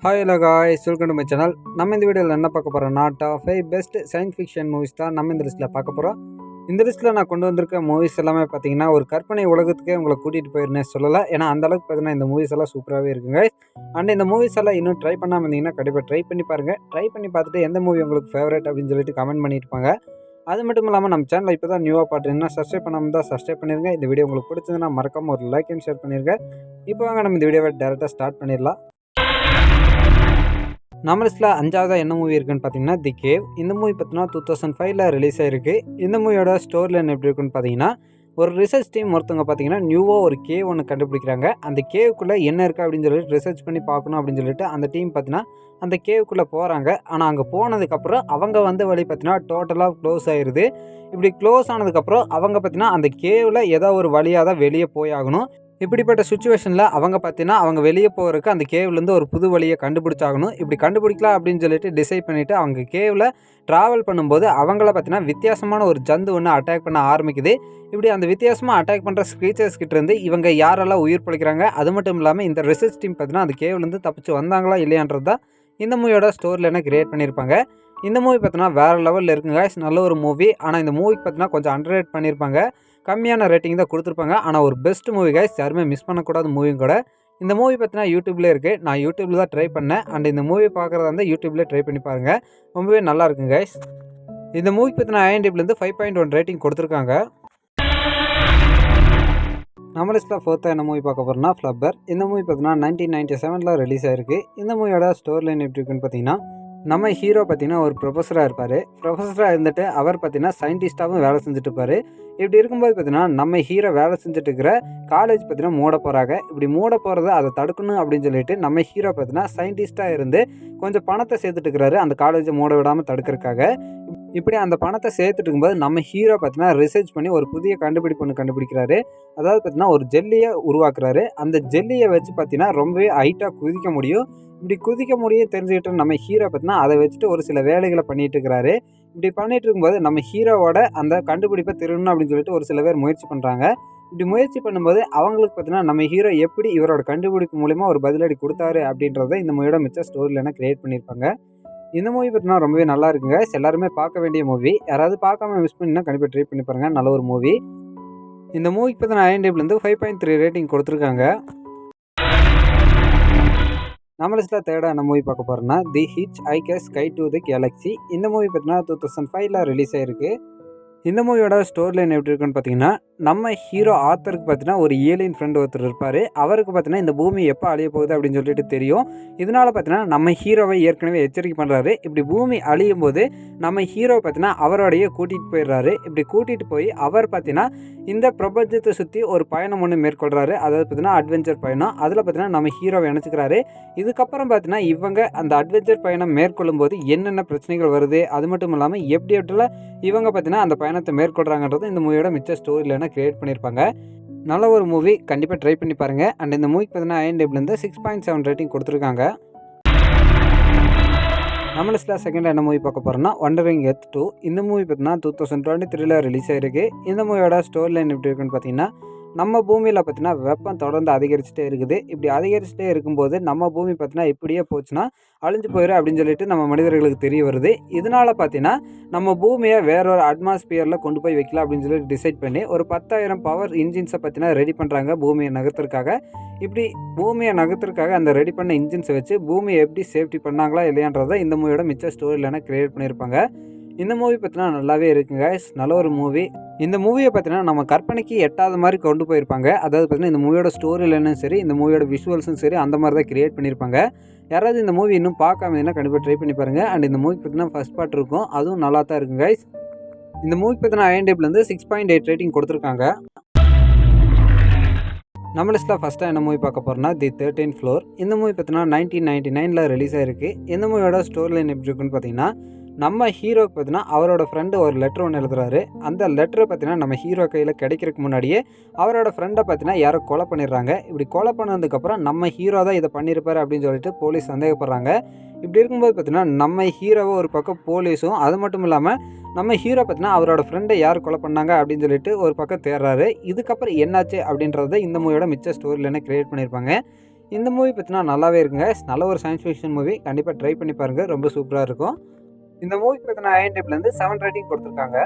Hi hello guys, welcome to my channel. நம்ம இந்த வீடியோவில் என்ன பார்க்க போகிறோம்னா, top 5 best science fiction movies தான் நம்ம இந்த லிஸ்ட்டில் பார்க்க போகிறோம். இந்த லிஸ்ட்டில் நான் கொண்டு வந்திருக்க மூவிஸ் எல்லாமே பார்த்தீங்கன்னா, ஒரு கற்பனை உலகத்துக்கே உங்களை கூட்டிகிட்டு போயிருந்தே சொல்லலாம். ஏன்னா அந்தளவுக்கு பார்த்தீங்கன்னா இந்த மூவிஸ் எல்லாம் சூப்பராகவே இருக்குங்க. அண்ட் இந்த மூவிஸ் எல்லாம் இன்னும் ட்ரை பண்ணாமல் இருந்தீங்கன்னா கண்டிப்பாக ட்ரை பண்ணி பாருங்கள். ட்ரை பண்ணி பார்த்துட்டு எந்த மூவி உங்களுக்கு ஃபேவரட் அப்படின்னு சொல்லிட்டு கமெண்ட் பண்ணியிருப்பாங்க. அது மட்டும் இல்லாமல் நம்ம சேனல் இப்போ தான் நியூவாக பார்த்துருந்தீங்கன்னா சப்ஸ்கிரைப் பண்ணாமல் தான் சப்ஸ்கிரைப் பண்ணிருங்க. இந்த வீடியோ உங்களுக்கு பிடிச்சதுன்னா மறக்காம ஒரு லைக் அண்ட் ஷேர் பண்ணிருங்க. இப்போ வாங்க நம்ம இந்த வீடியோவை டேரெக்டாக ஸ்டார்ட் பண்ணிடலாம். நம்ம லிஸ்ட்டில் 5ஆவதாக என்ன மூவி இருக்குன்னு பார்த்தீங்கன்னா தி கேவ். இந்த மூவி பார்த்தீங்கன்னா 2005 ரிலீஸ் ஆகிருக்கு. இந்த மூவியோட ஸ்டோரி லைன் எப்படி இருக்குன்னு பார்த்தீங்கன்னா, ஒரு ரிசர்ச் டீம் ஒருத்தவங்க பார்த்தீங்கன்னா நியூவாக ஒரு கேவ் ஒன்று கண்டுபிடிக்கிறாங்க. அந்த கேவுக்குள்ளே என்ன இருக்குது அப்படின்னு சொல்லிட்டு ரிசர்ச் பண்ணி பார்க்கணும் அப்படின்னு சொல்லிட்டு அந்த டீம் பார்த்தீங்கன்னா அந்த கேவுக்குள்ளே போகிறாங்க. ஆனால் அங்கே போனதுக்கப்புறம் அவங்க வழி பார்த்தீங்கன்னா டோட்டலாக க்ளோஸ் ஆயிடுது. இப்படி க்ளோஸ் ஆனதுக்கப்புறம் அவங்க பார்த்தீங்கன்னா அந்த கேவில் ஏதோ ஒரு வழியாக தான் வெளியே போயாகணும். இப்படிப்பட்ட சுச்சுவேஷனில் அவங்க பார்த்தீங்கன்னா அவங்க வெளியே போகிறதுக்கு அந்த கேவ்லேருந்து ஒரு புது வழியை கண்டுபிடிச்சாகணும். இப்படி கண்டுபிடிக்கலாம் அப்படின்னு சொல்லிட்டு டிசைட் பண்ணிவிட்டு அவங்க கேவில் ட்ராவல் பண்ணும்போது அவங்கள பார்த்தீங்கன்னா வித்தியாசமான ஒரு ஜந்து ஒன்று அட்டாக் பண்ண ஆரம்பிக்குது. இப்படி அந்த வித்தியாசமாக அட்டாக் பண்ணுற ஸ்க்ரீச்சர்ஸ் கிட்டேருந்து இவங்க யாரெல்லாம் உயிர் பிழைக்கிறாங்க, அது மட்டும் இல்லாமல் இந்த ரிசர்ச் டீம் பார்த்தீங்கன்னா அந்த கேவ்லேருந்து தப்பிச்சு வந்தாங்களா இல்லையான்றது தான் இந்த மூவியோட ஸ்டோரியில் கிரியேட் பண்ணியிருப்பாங்க. இந்த மூவி பார்த்தீங்கன்னா வேறு லெவலில் இருக்குங்க. நல்ல ஒரு மூவி. ஆனால் இந்த மூவிக்கு பார்த்தீங்கன்னா கொஞ்சம் அண்டர்ரேட் பண்ணியிருப்பாங்க. கம்மியான ரேட்டிங் தான் கொடுத்துருப்பாங்க. ஆனால் ஒரு பெஸ்ட் மூவி கைஸ், யாருமே மிஸ் பண்ணக்கூடாத மூவியும் கூட. இந்த மூவி பார்த்தீங்கன்னா யூடியூப்லேயே இருக்குது. நான் யூடியூப்பில் தான் ட்ரை பண்ணேன். அண்ட் இந்த மூவி பார்க்குறதா இருந்தால் யூடியூப்லேயே ட்ரை பண்ணி பாருங்கள். ரொம்பவே நல்லா இருக்குங்க கைஸ். இந்த மூவிக்கு பார்த்தீங்கன்னா IMDbலேருந்து 5.1 ரேட்டிங் கொடுத்துருக்காங்க. நம்ம லிஸ்ட்டில் 4th என்ன மூவி பார்க்க போகிறோம்னா ஃப்ளப்பர். இந்த மூவி பார்த்தீங்கன்னா 1997 ரிலீஸ் ஆகிருக்கு. இந்த மூவியோட ஸ்டோரி லைன் எப்படி இருக்குன்னு பார்த்தீங்கன்னா, நம்ம ஹீரோ பார்த்தீங்கன்னா ஒரு ப்ரொஃபஸராக இருப்பார். ப்ரொஃபஸராக இருந்துட்டு அவர் பார்த்தீங்கன்னா சயின்டிஸ்ட்டாகவும் வேலை செஞ்சுட்டு இருப்பார். இப்படி இருக்கும்போது பார்த்தீங்கன்னா நம்ம ஹீரோ வேலை செஞ்சுட்டு இருக்கிற காலேஜ் பார்த்தீங்கன்னா மூட போகிறாங்க. இப்படி மூட போகிறத அதை தடுக்கணும் அப்படின்னு சொல்லிட்டு நம்ம ஹீரோ பார்த்தீங்கன்னா சயின்டிஸ்ட்டாக இருந்து கொஞ்சம் பணத்தை சேர்த்துட்டு இருக்கிறாரு அந்த காலேஜை மூட விடாமல் தடுக்கிறதுக்காக. இப்படி அந்த பணத்தை சேர்த்துட்டு இருக்கும்போது நம்ம ஹீரோ பார்த்தீங்கன்னா ரிசர்ச் பண்ணி ஒரு புதிய கண்டுபிடிப்பு ஒன்று கண்டுபிடிக்கிறாரு. அதாவது பார்த்தீங்கன்னா ஒரு ஜெல்லியை உருவாக்குறாரு. அந்த ஜெல்லியை வச்சு பார்த்தீங்கன்னா ரொம்பவே ஹைட்டாக குதிக்க முடியும். இப்படி குதிக்க முடியும் தெரிஞ்சுக்கிட்டு நம்ம ஹீரோ பார்த்தீங்கன்னா அதை வச்சுட்டு ஒரு சில வேலைகளை பண்ணிட்டு இருக்கிறாரு. இப்படி பண்ணிட்டு இருக்கும்போது நம்ம ஹீரோவோட அந்த கண்டுபிடிப்பை திருடணும் அப்படின்னு சொல்லிட்டு ஒரு சில பேர் முயற்சி பண்ணுறாங்க. இப்படி முயற்சி பண்ணும்போது அவங்களுக்கு பார்த்தீங்கன்னா நம்ம ஹீரோ எப்படி இவரோட கண்டுபிடிப்பு மூலிமா ஒரு பதிலடி கொடுத்தாரு அப்படின்றத இந்த மூவியோட மிச்ச ஸ்டோரியில் கிரியேட் பண்ணியிருப்பாங்க. இந்த மூவி பார்த்தீங்கன்னா ரொம்பவே நல்லா இருக்குங்க. எல்லாருமே பார்க்க வேண்டிய மூவி. யாராவது பார்க்காம மிஸ் பண்ணினா கண்டிப்பாக ட்ரை பண்ணி பாருங்கள். நல்ல ஒரு மூவி. இந்த மூவிக்கு பார்த்தீங்கன்னா IMDbலேருந்து 5.3 ரேட்டிங் கொடுத்துருக்காங்க. நம்ம லிஸ்ட்டில் 3rd என்ன மூவி பார்க்க போகிறோம்னா The Hitchhiker's Guide to the Galaxy. இந்த மூவி பார்த்தீங்கன்னா 2005 ரிலீஸ் ஆகிருக்கு. இந்த மூவியோட ஸ்டோரி லைன் எப்படி இருக்குன்னு பார்த்தீங்கன்னா, நம்ம ஹீரோ ஆத்தருக்கு பார்த்தீங்கன்னா ஒரு ஏலியன் ஃப்ரெண்ட் ஒருத்தர் இருப்பார். அவருக்கு பார்த்தீங்கன்னா இந்த பூமி எப்போ அழிய போகுது அப்படின்னு சொல்லிட்டு தெரியும். இதனால் பார்த்தீங்கன்னா நம்ம ஹீரோவை ஏற்கனவே எச்சரிக்கை பண்ணுறாரு. இப்படி பூமி அழியும் போது நம்ம ஹீரோ பார்த்தீங்கன்னா அவரோடையே கூட்டிகிட்டு போயிடுறாரு. இப்படி கூட்டிகிட்டு போய் அவர் பார்த்தீங்கன்னா இந்த பிரபஞ்சத்தை சுற்றி ஒரு பயணம் ஒன்று மேற்கொள்கிறாரு. அதாவது பார்த்தீங்கன்னா அட்வென்ச்சர் பயணம். அதில் பார்த்தீங்கன்னா நம்ம ஹீரோவை இணைச்சிக்கிறாரு. இதுக்கப்புறம் பார்த்தீங்கன்னா இவங்க அந்த அட்வென்ச்சர் பயணம் மேற்கொள்ளும் போது என்னென்ன பிரச்சனைகள் வருது, அது மட்டும் இல்லாமல் எப்படி எப்படிலாம் இவங்க பார்த்தீங்கன்னா அந்த பயணத்தை மேற்கொள்கிறாங்கன்றது இந்த மூவியோட மிச்ச ஸ்டோரியில் கிரியேட் பண்ணியிருப்பாங்க. நல்ல ஒரு மூவி. கண்டிப்பாக ட்ரை பண்ணி பாருங்கள். அண்ட் இந்த மூவிக்கு பார்த்தீங்கன்னா IMDbலேருந்து 6.7 ரேட்டிங் கொடுத்துருக்காங்க. நம்ம லிஸ்ட்டில் 2nd என்ன மூவி பார்க்க போகிறோம்னா வண்டரிங் எர்த் 2. இந்த மூவி பார்த்தீங்கன்னா 2023 ரிலீஸ் ஆகிருக்கு. இந்த மூவியோட ஸ்டோரி லைன் எப்படி இருக்குன்னு பார்த்தீங்கன்னா, நம்ம பூமியில் பார்த்தீங்கன்னா வெப்பம் தொடர்ந்து அதிகரிச்சுட்டே இருக்குது. இப்படி அதிகரிச்சுட்டே இருக்கும்போது நம்ம பூமி பார்த்தீங்கன்னா இப்படியே போச்சுன்னா அழிஞ்சு போயிடும் அப்படின்னு சொல்லிட்டு நம்ம மனிதர்களுக்கு தெரிய வருது. இதனால் பார்த்தீங்கன்னா நம்ம பூமியை வேற ஒரு அட்மாஸ்பியரில் கொண்டு போய் வைக்கலாம் அப்படின்னு சொல்லிட்டு டிசைட் பண்ணி ஒரு 10,000 பவர் இன்ஜின்ஸை பார்த்தீங்கன்னா ரெடி பண்ணுறாங்க பூமியை நகர்த்துறதுக்காக. இப்படி பூமியை நகர்த்துறதுக்காக அந்த ரெடி பண்ண இன்ஜின்ஸை வச்சு பூமியை எப்படி சேஃப்டி பண்ணாங்களா இல்லையான்றதை இந்த மூவியோட மிச்ச ஸ்டோரியில் கிரியேட் பண்ணியிருப்பாங்க. இந்த மூவி பார்த்தீங்கன்னா நல்லாவே இருக்குங்க. நல்ல ஒரு மூவி. இந்த மூவியை பார்த்தீங்கன்னா நம்ம கற்பனைக்கு எட்டாத மாதிரி கொண்டு போயிருப்பாங்க. அதாவது பார்த்தீங்கன்னா இந்த மூவியோட ஸ்டோரி லைனும் சரி, இந்த மூவியோட விஷுவல்ஸும் சரி அந்த மாதிரி தான் கிரியேட் பண்ணியிருப்பாங்க. யாராவது இந்த மூவி இன்னும் பார்க்காம இருந்தால் கண்டிப்பாக ட்ரை பண்ணி பாருங்கள். அண்ட் இந்த மூவிக்கு பார்த்தீங்கன்னா ஃபஸ்ட் பார்ட் இருக்கும். அதுவும் நல்லா தான் இருக்குங்க கைஸ். இந்த மூவிக்கு பார்த்தீங்கன்னா IMDbலேருந்து 6.8 ரேட்டிங் கொடுத்துருக்காங்க. நம்ம லிஸ்ட்டில் ஃபஸ்ட்டாக என்ன மூவி பார்க்க போகிறோம்னா தி 13th ஃப்ளோர். இந்த மூவி பார்த்தீங்கன்னா 1999 ரிலீஸ் ஆகிருக்கு. இந்த மூவியோட ஸ்டோரி லைன் எப்படி இருக்குன்னு பார்த்தீங்கன்னா, நம்ம ஹீரோக்கு பார்த்தீங்கன்னா அவரோட ஃப்ரெண்டு ஒரு லெட்டர் ஒன்று எழுதுறாரு. அந்த லெட்டரை பார்த்தீங்கன்னா நம்ம ஹீரோ கையில் கிடைக்கிறதுக்கு முன்னாடியே அவரோட ஃப்ரெண்டை பார்த்தீங்கன்னா யாரோ கொலை பண்ணிடுறாங்க. இப்படி கொலை பண்ணதுக்கப்புறம் நம்ம ஹீரோ தான் இதை பண்ணியிருப்பாரு அப்படின்னு சொல்லிட்டு போலீஸ் சந்தேகப்படுறாங்க. இப்படி இருக்கும்போது பார்த்தீங்கன்னா நம்ம ஹீரோவை ஒரு பக்கம் போலீஸும், அது மட்டும் இல்லாமல் நம்ம ஹீரோ பார்த்தீங்கன்னா அவரோட ஃப்ரெண்டை யார் கொலை பண்ணாங்க அப்படின்னு சொல்லிட்டு ஒரு பக்கம் தேடுறாரு. இதுக்கப்புறம் என்னாச்சு அப்படின்றத இந்த மூவியோட மிச்ச ஸ்டோரியில் கிரியேட் பண்ணியிருப்பாங்க. இந்த மூவி பார்த்தீங்கன்னா நல்லாவே இருக்குங்க. நல்ல ஒரு சயின்ஸ் ஃபிக்ஷன் மூவி. கண்டிப்பா ட்ரை பண்ணி பாருங்க. ரொம்ப சூப்பரா இருக்கும். இந்த மூவிக்கு பார்த்தீங்கன்னா IMDbலேருந்து 7 ரேட்டிங் குடுத்துருக்காங்க.